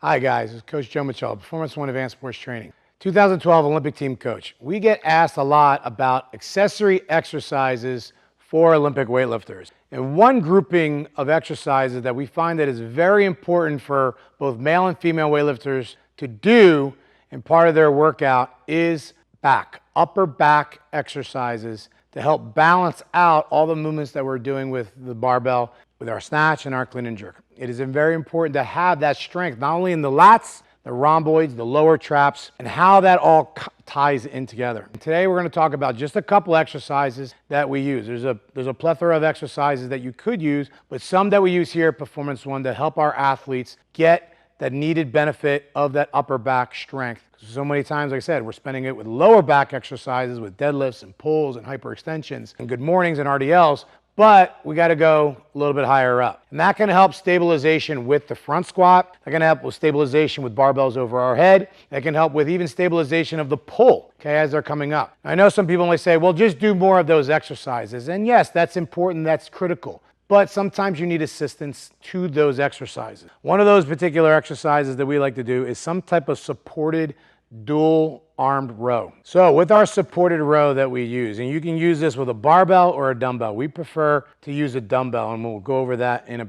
Hi guys, it's Coach Joe Micela, Performance One Advanced Sports Training, 2012 Olympic team coach. We get asked a lot about accessory exercises for Olympic weightlifters. And one grouping of exercises that we find that is very important for both male and female weightlifters to do in part of their workout is upper back exercises to help balance out all the movements that we're doing with the barbell, with our snatch and our clean and jerk. It is very important to have that strength, not only in the lats, the rhomboids, the lower traps, and how that all ties in together. And today we're going to talk about just a couple exercises that we use. There's a plethora of exercises that you could use, but some that we use here at Performance One to help our athletes get that needed benefit of that upper back strength. So many times, like I said, we're spending it with lower back exercises, with deadlifts and pulls and hyperextensions and good mornings and RDLs, but we got to go a little bit higher up. And that can help stabilization with the front squat. That can help with stabilization with barbells over our head. That can help with even stabilization of the pull, okay, as they're coming up. I know some people may say, well, just do more of those exercises. And yes, that's important, that's critical. But sometimes you need assistance to those exercises. One of those particular exercises that we like to do is some type of supported dual armed row. So with our supported row that we use, and you can use this with a barbell or a dumbbell. We prefer to use a dumbbell, and we'll go over that in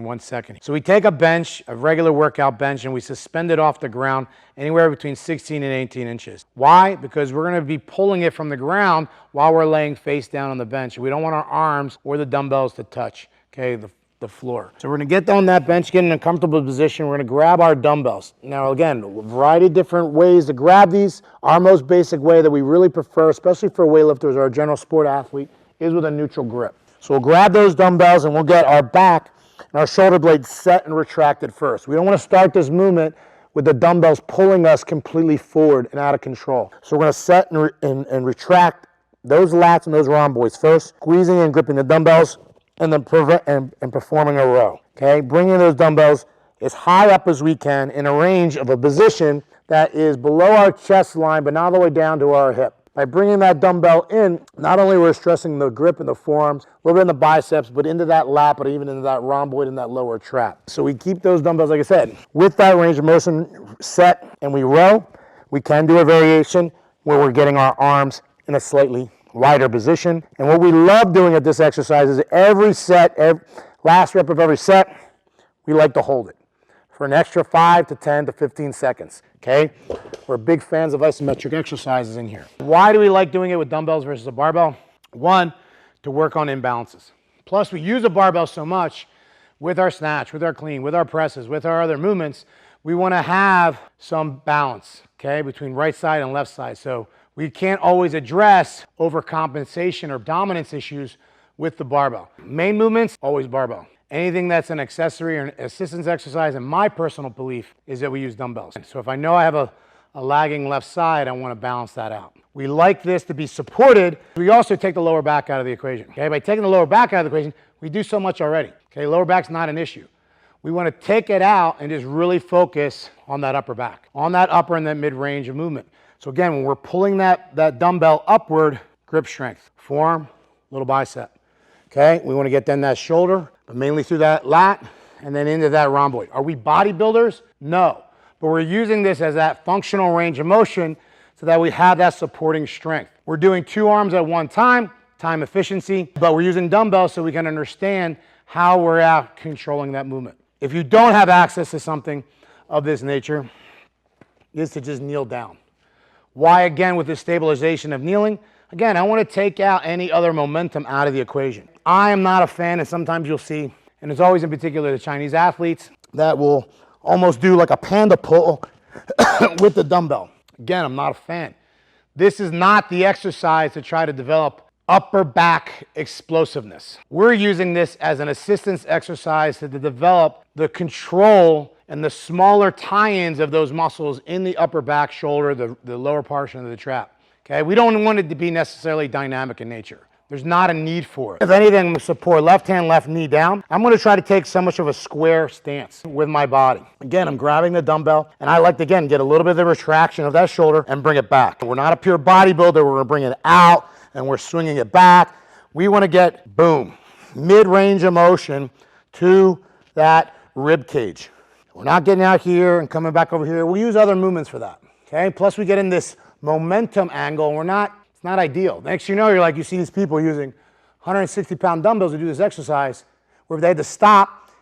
1 second. So we take a bench, a regular workout bench, and we suspend it off the ground anywhere between 16 and 18 inches. Why? Because we're going to be pulling it from the ground while we're laying face down on the bench. We don't want our arms or the dumbbells to touch, okay, the floor. So we're going to get on that bench, get in a comfortable position. We're going to grab our dumbbells. Now again, a variety of different ways to grab these. Our most basic way that we really prefer, especially for weightlifters or a general sport athlete, is with a neutral grip. So we'll grab those dumbbells and we'll get our back and our shoulder blades set and retracted first. We don't want to start this movement with the dumbbells pulling us completely forward and out of control. So we're going to set and retract those lats and those rhomboids first, squeezing and gripping the dumbbells, and then performing a row, okay? Bringing those dumbbells as high up as we can in a range of a position that is below our chest line, but not all the way down to our hip. By bringing that dumbbell in, not only we're stressing the grip in the forearms, a little bit in the biceps, but into that lat, but even into that rhomboid and that lower trap. So we keep those dumbbells, like I said, with that range of motion set, and we row. We can do a variation where we're getting our arms in a slightly wider position. And what we love doing at this exercise is every set, last rep of every set, we like to hold it for an extra 5 to 10 to 15 seconds, okay? We're big fans of isometric exercises in here. Why do we like doing it with dumbbells versus a barbell? One, to work on imbalances. Plus, we use a barbell so much with our snatch, with our clean, with our presses, with our other movements, we want to have some balance, okay, between right side and left side. So we can't always address overcompensation or dominance issues with the barbell. Main movements, always barbell. Anything that's an accessory or an assistance exercise, and my personal belief is that we use dumbbells. So if I know I have a lagging left side, I want to balance that out. We like this to be supported. We also take the lower back out of the equation. Okay, by taking the lower back out of the equation, we do so much already. Okay, lower back's not an issue. We want to take it out and just really focus on that upper back, on that upper and that mid range of movement. So again, when we're pulling that dumbbell upward, grip strength, forearm, little bicep. Okay, we want to get then that shoulder, but mainly through that lat and then into that rhomboid. Are we bodybuilders? No, but we're using this as that functional range of motion so that we have that supporting strength. We're doing 2 arms at one time efficiency, but we're using dumbbells so we can understand how we're out controlling that movement. If you don't have access to something of this nature, is to just kneel down. Why, again, with the stabilization of kneeling? Again, I want to take out any other momentum out of the equation. I am not a fan, and sometimes you'll see, and it's always in particular the Chinese athletes, that will almost do like a panda pull with the dumbbell. Again, I'm not a fan. This is not the exercise to try to develop upper back explosiveness. We're using this as an assistance exercise to develop the control and the smaller tie-ins of those muscles in the upper back, shoulder, the lower portion of the trap. Okay, we don't want it to be necessarily dynamic in nature. There's not a need for it. If anything, I'm going to support left hand, left knee down. I'm going to try to take so much of a square stance with my body. Again, I'm grabbing the dumbbell, and I like to, again, get a little bit of the retraction of that shoulder and bring it back. We're not a pure bodybuilder. We're going to bring it out, and we're swinging it back. We want to get, boom, mid-range of motion to that rib cage. We're not getting out here and coming back over here. We'll use other movements for that, okay? Plus we get in this momentum angle, and it's not ideal. Next you know, you see these people using 160-pound dumbbells to do this exercise, where if they had to stop,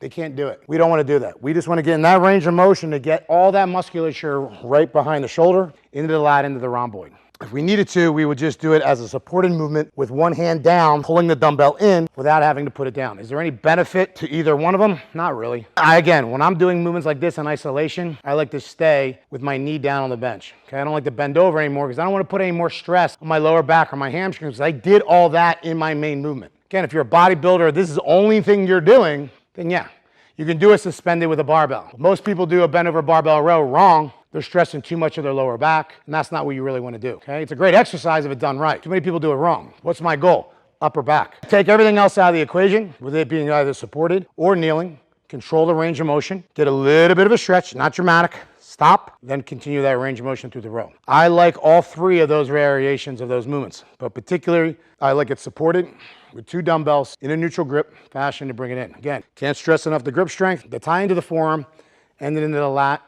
they can't do it. We don't want to do that. We just want to get in that range of motion to get all that musculature right behind the shoulder, into the lat, into the rhomboid. If we needed to, we would just do it as a supported movement with one hand down, pulling the dumbbell in without having to put it down. Is there any benefit to either one of them? Not really. Again, when I'm doing movements like this in isolation, I like to stay with my knee down on the bench. Okay, I don't like to bend over anymore because I don't want to put any more stress on my lower back or my hamstrings, because I did all that in my main movement. Again, if you're a bodybuilder, this is the only thing you're doing, then yeah, you can do a suspended with a barbell. Most people do a bent over barbell row wrong. They're stressing too much of their lower back, and that's not what you really want to do, okay? It's a great exercise if it's done right. Too many people do it wrong. What's my goal? Upper back. Take everything else out of the equation, with it being either supported or kneeling. Control the range of motion. Get a little bit of a stretch, not dramatic. Stop, then continue that range of motion through the row. I like all three of those variations of those movements, but particularly I like it supported with 2 dumbbells in a neutral grip fashion to bring it in. Again, can't stress enough the grip strength, the tie into the forearm, and then into the lat,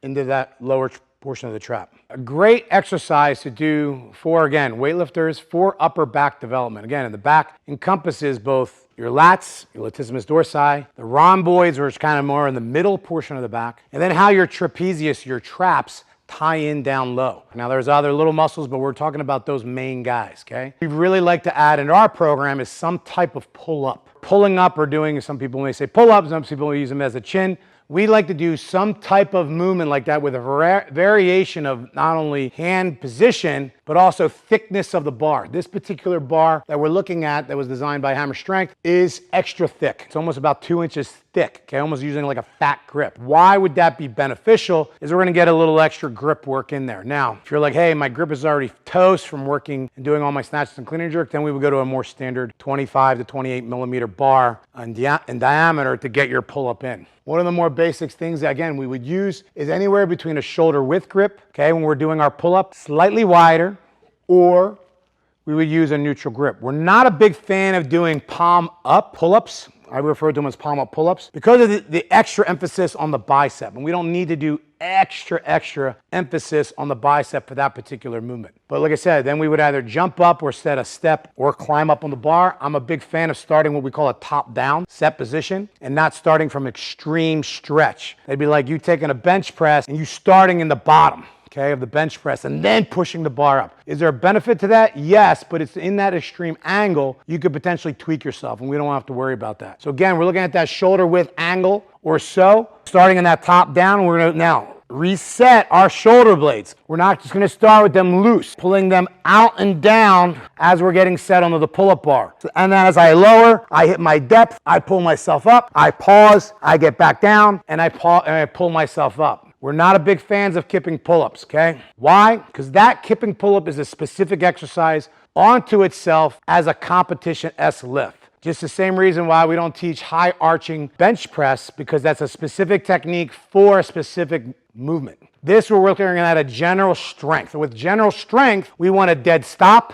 into that lower portion of the trap. A great exercise to do for, again, weightlifters, for upper back development. Again, the back encompasses both your lats, your latissimus dorsi, the rhomboids, which is kind of more in the middle portion of the back, and then how your trapezius, your traps, tie in down low. Now there's other little muscles, but we're talking about those main guys, okay? We really like to add into our program is some type of pull-up. Pulling up or doing, some people may say pull-ups, some people use them as a chin. We like to do some type of movement like that with a variation of not only hand position, but also thickness of the bar. This particular bar that we're looking at that was designed by Hammer Strength is extra thick. It's almost about 2 inches thick, okay? Almost using like a fat grip. Why would that be beneficial? Is we're gonna get a little extra grip work in there. Now, if you're like, hey, my grip is already toast from working and doing all my snatches and clean and jerk, then we would go to a more standard 25 to 28 millimeter bar in diameter to get your pull-up in. One of the more basic things that, again, we would use is anywhere between a shoulder width grip, okay, when we're doing our pull-up, slightly wider, or we would use a neutral grip. We're not a big fan of doing palm up pull-ups. I refer to them as palm up pull-ups because of the extra emphasis on the bicep, and we don't need to do extra emphasis on the bicep for that particular movement. But like I said, then we would either jump up or set a step or climb up on the bar. I'm a big fan of starting what we call a top down set position and not starting from extreme stretch. It'd be like you taking a bench press and you starting in the bottom, okay, of the bench press and then pushing the bar up. Is there a benefit to that? Yes, but it's in that extreme angle, you could potentially tweak yourself and we don't have to worry about that. So again, we're looking at that shoulder width angle or so, starting in that top down. We're gonna now reset our shoulder blades. We're not just gonna start with them loose, pulling them out and down as we're getting set onto the pull-up bar. And then as I lower, I hit my depth, I pull myself up, I pause, I get back down, and I pull myself up. We're not a big fans of kipping pull-ups, okay? Why? Because that kipping pull-up is a specific exercise onto itself as a competition-esque lift. Just the same reason why we don't teach high arching bench press, because that's a specific technique for a specific movement. This we're working at a general strength. With general strength, we want a dead stop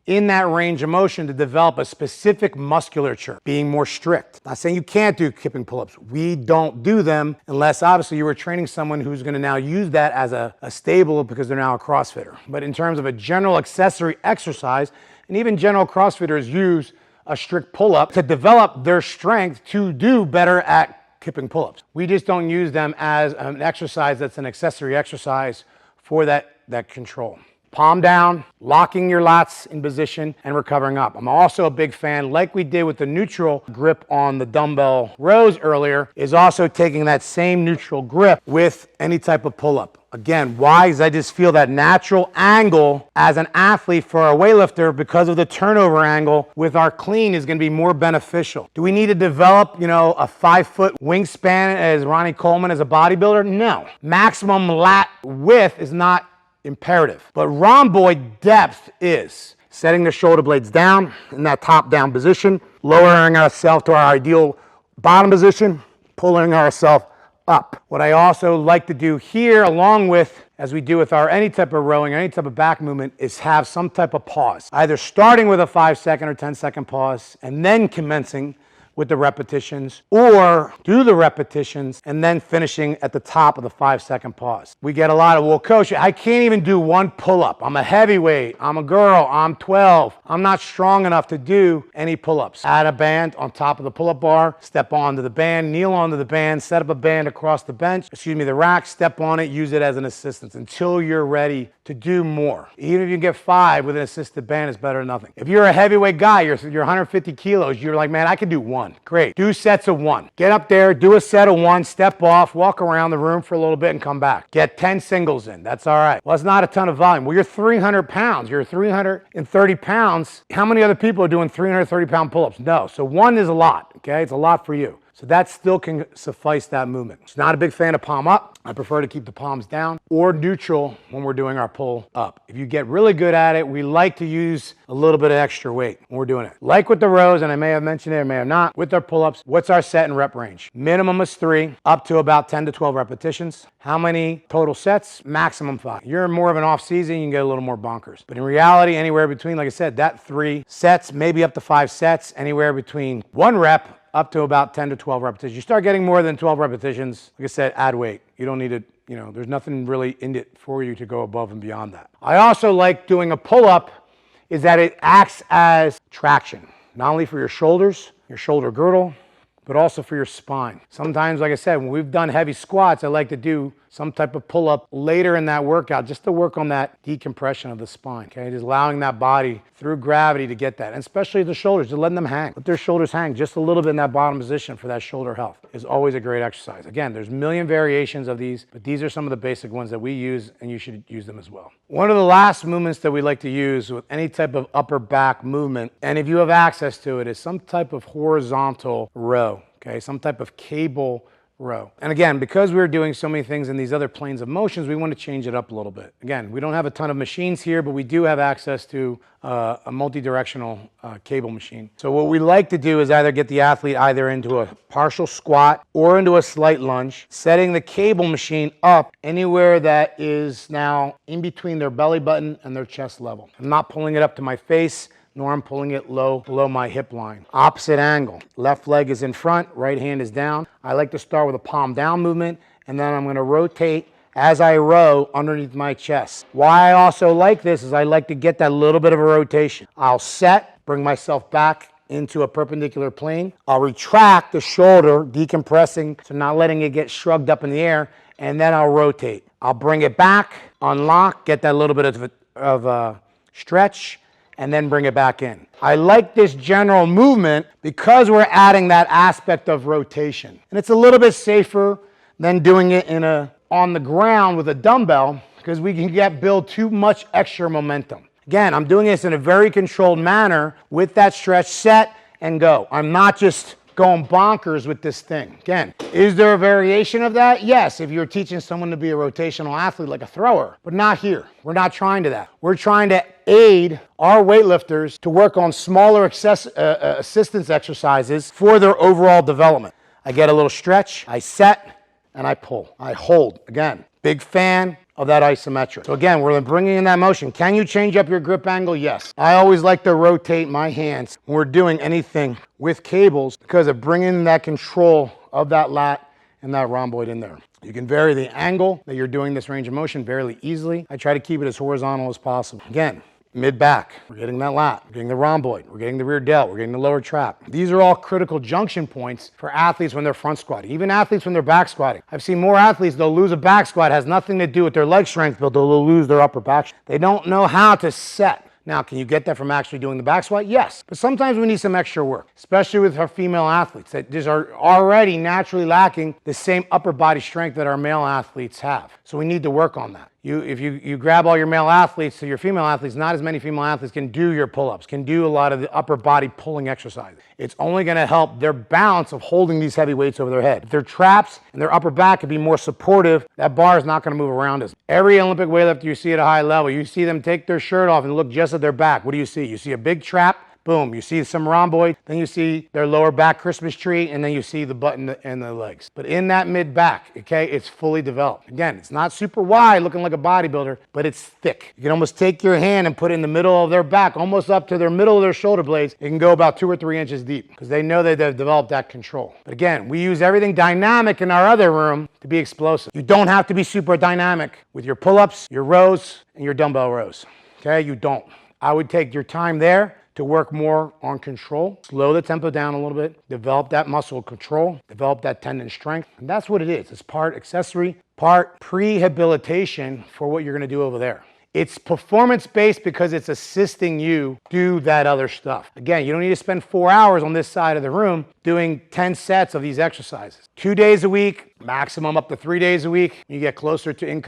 in that range of motion to develop a specific musculature, being more strict. Not saying you can't do kipping pull-ups. We don't do them unless obviously you were training someone who's gonna now use that as a stable because they're now a CrossFitter. But in terms of a general accessory exercise, and even general CrossFitters use a strict pull-up to develop their strength to do better at kipping pull-ups. We just don't use them as an exercise that's an accessory exercise for that control. Palm down, locking your lats in position and recovering up. I'm also a big fan, like we did with the neutral grip on the dumbbell rows earlier, is also taking that same neutral grip with any type of pull-up. Again, why? Because I just feel that natural angle as an athlete for a weightlifter because of the turnover angle with our clean is going to be more beneficial. Do we need to develop, a 5-foot wingspan as Ronnie Coleman as a bodybuilder? No. Maximum lat width is not imperative, but rhomboid depth is. Setting the shoulder blades down in that top down position, lowering ourselves to our ideal bottom position, pulling ourselves up. What I also like to do here, along with, as we do with our any type of rowing, any type of back movement, is have some type of pause. Either starting with a 5-second or 10-second pause, and then commencing with the repetitions, or do the repetitions and then finishing at the top of the 5-second pause. We get a lot of, well, coach, I can't even do one pull-up. I'm a heavyweight, I'm a girl, I'm 12. I'm not strong enough to do any pull-ups. Add a band on top of the pull-up bar, step onto the band, kneel onto the band, set up a band across the bench, the rack, step on it, use it as an assistance until you're ready to do more. Even if you get 5 with an assisted band, it's better than nothing. If you're a heavyweight guy, you're 150 kilos, you're like, man, I can do 1. Great. Do sets of 1. Get up there, do a set of 1, step off, walk around the room for a little bit and come back. Get 10 singles in. That's all right. Well, it's not a ton of volume. Well, you're 300 pounds. You're 330 pounds. How many other people are doing 330-pound pull-ups? No. So 1 is a lot, okay? It's a lot for you. So that still can suffice that movement. It's not a big fan of palm up. I prefer to keep the palms down or neutral when we're doing our pull up. If you get really good at it, we like to use a little bit of extra weight when we're doing it. Like with the rows, and I may have mentioned it, I may have not, with our pull-ups, what's our set and rep range? Minimum is 3, up to about 10 to 12 repetitions. How many total sets? Maximum 5. You're more of an off season, you can get a little more bonkers. But in reality, anywhere between, like I said, that 3 sets, maybe up to 5 sets, anywhere between 1 rep up to about 10 to 12 repetitions. You start getting more than 12 repetitions, like I said, add weight. You don't need to, there's nothing really in it for you to go above and beyond that. I also like doing a pull-up is that it acts as traction, not only for your shoulders, your shoulder girdle, but also for your spine. Sometimes, like I said, when we've done heavy squats, I like to do some type of pull-up later in that workout just to work on that decompression of the spine, okay? Just allowing that body through gravity to get that, and especially the shoulders, just letting them hang. Let their shoulders hang just a little bit in that bottom position for that shoulder health is always a great exercise. Again, there's a million variations of these, but these are some of the basic ones that we use, and you should use them as well. One of the last movements that we like to use with any type of upper back movement, and if you have access to it, is some type of horizontal row, okay? Some type of cable row. And again, because we're doing so many things in these other planes of motions, we want to change it up a little bit. Again, we don't have a ton of machines here, but we do have access to a multi-directional cable machine. So what we like to do is either get the athlete either into a partial squat or into a slight lunge, setting the cable machine up anywhere that is now in between their belly button and their chest level. I'm not pulling it up to my face, nor I'm pulling it low below my hip line. Opposite angle. Left leg is in front, right hand is down. I like to start with a palm down movement, and then I'm gonna rotate as I row underneath my chest. Why I also like this is I like to get that little bit of a rotation. I'll set, bring myself back into a perpendicular plane. I'll retract the shoulder, decompressing, so not letting it get shrugged up in the air, and then I'll rotate. I'll bring it back, unlock, get that little bit of a stretch, and then bring it back in. I like this general movement because we're adding that aspect of rotation. And it's a little bit safer than doing it on the ground with a dumbbell because we can build too much extra momentum. Again, I'm doing this in a very controlled manner with that stretch, set, and go. I'm not just going bonkers with this thing. Again, is there a variation of that? Yes, if you're teaching someone to be a rotational athlete like a thrower, but not here. We're not trying to that. We're trying to aid our weightlifters to work on smaller assistance exercises for their overall development. I get a little stretch, I set, and I pull. I hold. Again, big fan of that isometric. So again, we're bringing in that motion. Can you change up your grip angle? Yes. I always like to rotate my hands when we're doing anything with cables because of bringing that control of that lat and that rhomboid in there. You can vary the angle that you're doing this range of motion fairly easily. I try to keep it as horizontal as possible. Again, mid-back, we're getting that lat, we're getting the rhomboid, we're getting the rear delt, we're getting the lower trap. These are all critical junction points for athletes when they're front squatting, even athletes when they're back squatting. I've seen more athletes, they'll lose a back squat, has nothing to do with their leg strength, but they'll lose their upper back. They don't know how to set. Now, can you get that from actually doing the back squat? Yes, but sometimes we need some extra work, especially with our female athletes that just are already naturally lacking the same upper body strength that our male athletes have. So we need to work on that. If you grab all your male athletes to your female athletes, not as many female athletes can do your pull-ups, can do a lot of the upper body pulling exercises. It's only going to help their balance of holding these heavy weights over their head. If their traps and their upper back can be more supportive, that bar is not going to move around us. Every Olympic weightlifter you see at a high level, you see them take their shirt off and look just at their back. What do? You see a big trap Boom, you see some rhomboid, then you see their lower back Christmas tree, and then you see the butt and the legs. But in that mid back, okay, it's fully developed. Again, it's not super wide looking like a bodybuilder, but it's thick. You can almost take your hand and put it in the middle of their back, almost up to their middle of their shoulder blades. It can go about 2 or 3 inches deep because they know that they've developed that control. But again, we use everything dynamic in our other room to be explosive. You don't have to be super dynamic with your pull-ups, your rows, and your dumbbell rows. Okay, you don't. I would take your time there to work more on control, slow the tempo down a little bit, develop that muscle control, develop that tendon strength. And that's what it is. It's part accessory, part prehabilitation for what you're gonna do over there. It's performance-based because it's assisting you do that other stuff. Again, you don't need to spend 4 hours on this side of the room doing 10 sets of these exercises. 2 days a week, maximum up to 3 days a week. You get closer to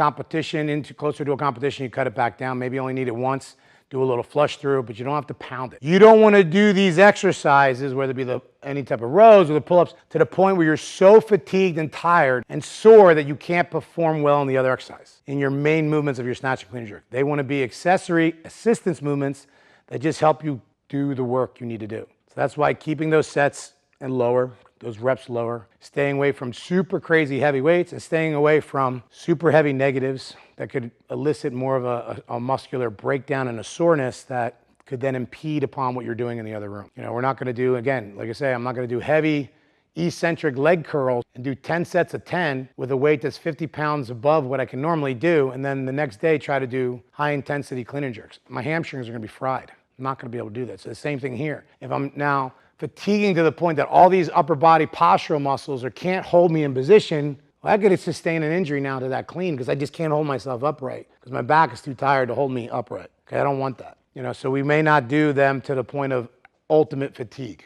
closer to a competition, you cut it back down. Maybe you only need it once. Do a little flush through, but you don't have to pound it. You don't want to do these exercises, whether it be any type of rows or the pull-ups, to the point where you're so fatigued and tired and sore that you can't perform well in the other exercise, in your main movements of your snatch and clean and jerk. They want to be accessory assistance movements that just help you do the work you need to do. So that's why keeping those sets and lower, those reps lower, staying away from super crazy heavy weights and staying away from super heavy negatives that could elicit more of a muscular breakdown and a soreness that could then impede upon what you're doing in the other room. You know, we're not gonna do, again, like I say, I'm not gonna do heavy eccentric leg curls and do 10 sets of 10 with a weight that's 50 pounds above what I can normally do, and then the next day try to do high intensity clean and jerks. My hamstrings are gonna be fried. I'm not gonna be able to do that. So the same thing here. If I'm now fatiguing to the point that all these upper body postural muscles can't hold me in position, well, I could sustain an injury now to that clean because I just can't hold myself upright because my back is too tired to hold me upright. Okay, I don't want that. You know, so we may not do them to the point of ultimate fatigue.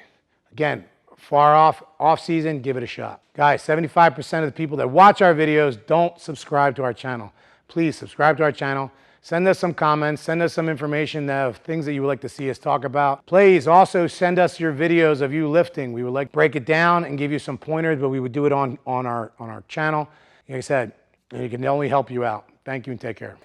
Again, far off season, give it a shot. Guys, 75% of the people that watch our videos don't subscribe to our channel. Please subscribe to our channel. Send us some comments, send us some information of things that you would like to see us talk about. Please also send us your videos of you lifting. We would like to break it down and give you some pointers, but we would do it on our channel. Like I said, it can only help you out. Thank you and take care.